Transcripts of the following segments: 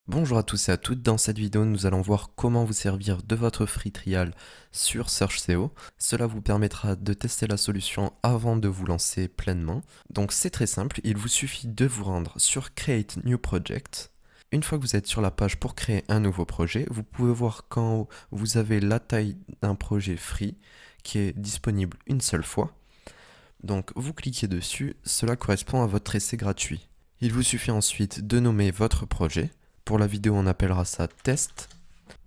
Bonjour à tous et à toutes, dans cette vidéo nous allons voir comment vous servir de votre free trial sur SearchSEO. Cela vous permettra de tester la solution avant de vous lancer pleinement. Donc c'est très simple, il vous suffit de vous rendre sur Create New Project. Une fois que vous êtes sur la page pour créer un nouveau projet, vous pouvez voir quand vous avez la taille d'un projet free qui est disponible une seule fois. Donc vous cliquez dessus, cela correspond à votre essai gratuit. Il vous suffit ensuite de nommer votre projet. Pour la vidéo, on appellera ça test,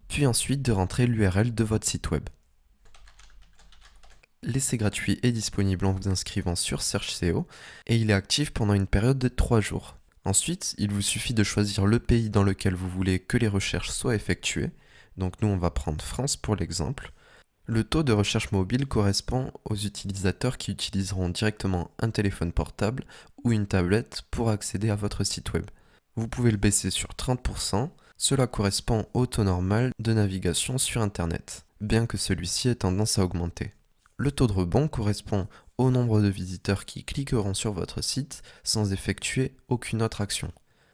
puis ensuite de rentrer l'URL de votre site web. L'essai gratuit est disponible en vous inscrivant sur SearchSEO et il est actif pendant une période de 3 jours. Ensuite, il vous suffit de choisir le pays dans lequel vous voulez que les recherches soient effectuées. Donc nous, on va prendre France pour l'exemple. Le taux de recherche mobile correspond aux utilisateurs qui utiliseront directement un téléphone portable ou une tablette pour accéder à votre site web. Vous pouvez le baisser sur 30%, cela correspond au taux normal de navigation sur Internet, bien que celui-ci ait tendance à augmenter. Le taux de rebond correspond au nombre de visiteurs qui cliqueront sur votre site sans effectuer aucune autre action.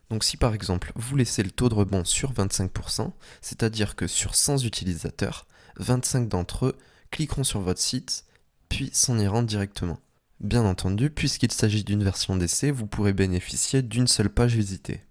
Donc si par exemple vous laissez le taux de rebond sur 25%, c'est-à-dire que sur 100 utilisateurs, 25 d'entre eux cliqueront sur votre site, puis s'en iront directement. Bien entendu, puisqu'il s'agit d'une version d'essai, vous pourrez bénéficier d'une seule page visitée.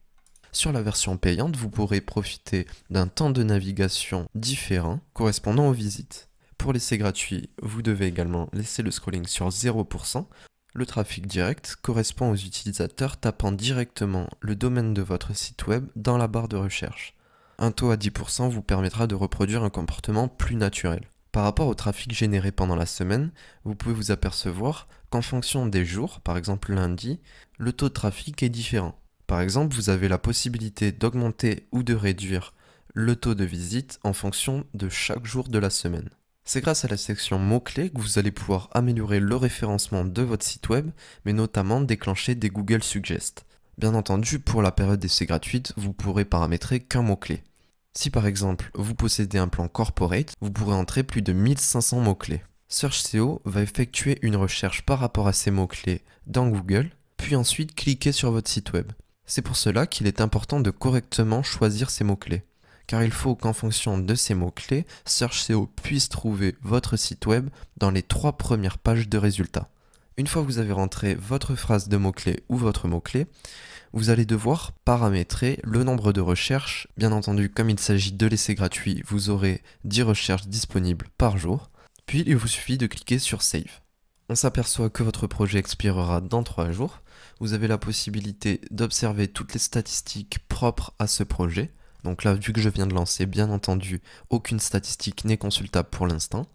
Sur la version payante, vous pourrez profiter d'un temps de navigation différent correspondant aux visites. Pour l'essai gratuit, vous devez également laisser le scrolling sur 0%. Le trafic direct correspond aux utilisateurs tapant directement le domaine de votre site web dans la barre de recherche. Un taux à 10% vous permettra de reproduire un comportement plus naturel. Par rapport au trafic généré pendant la semaine, vous pouvez vous apercevoir qu'en fonction des jours, par exemple lundi, le taux de trafic est différent. Par exemple, vous avez la possibilité d'augmenter ou de réduire le taux de visite en fonction de chaque jour de la semaine. C'est grâce à la section mots-clés que vous allez pouvoir améliorer le référencement de votre site web, mais notamment déclencher des Google Suggest. Bien entendu, pour la période d'essai gratuite, vous pourrez paramétrer qu'un mot-clé. Si par exemple vous possédez un plan corporate, vous pourrez entrer plus de 1500 mots-clés. SearchSEO va effectuer une recherche par rapport à ces mots-clés dans Google, puis ensuite cliquer sur votre site web. C'est pour cela qu'il est important de correctement choisir ces mots-clés. Car il faut qu'en fonction de ces mots-clés, SearchSEO puisse trouver votre site web dans les 3 premières pages de résultats. Une fois que vous avez rentré votre phrase de mots-clés ou votre mot-clé, vous allez devoir paramétrer le nombre de recherches. Bien entendu, comme il s'agit de l'essai gratuit, vous aurez 10 recherches disponibles par jour. Puis il vous suffit de cliquer sur Save. On s'aperçoit que votre projet expirera dans 3 jours. Vous avez la possibilité d'observer toutes les statistiques propres à ce projet. Donc là, vu que je viens de lancer, bien entendu, aucune statistique n'est consultable pour l'instant.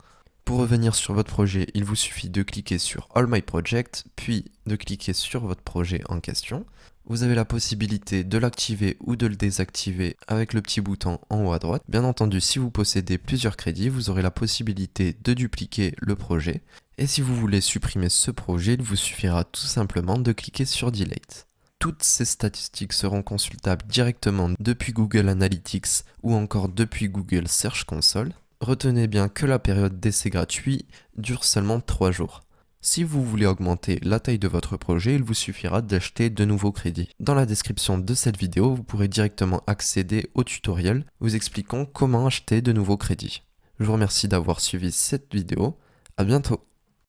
Pour revenir sur votre projet, il vous suffit de cliquer sur All My Project, puis de cliquer sur votre projet en question. Vous avez la possibilité de l'activer ou de le désactiver avec le petit bouton en haut à droite. Bien entendu, si vous possédez plusieurs crédits, vous aurez la possibilité de dupliquer le projet. Et si vous voulez supprimer ce projet, il vous suffira tout simplement de cliquer sur Delete. Toutes ces statistiques seront consultables directement depuis Google Analytics ou encore depuis Google Search Console. Retenez bien que la période d'essai gratuit dure seulement 3 jours. Si vous voulez augmenter la taille de votre projet, il vous suffira d'acheter de nouveaux crédits. Dans la description de cette vidéo, vous pourrez directement accéder au tutoriel vous expliquant comment acheter de nouveaux crédits. Je vous remercie d'avoir suivi cette vidéo. À bientôt.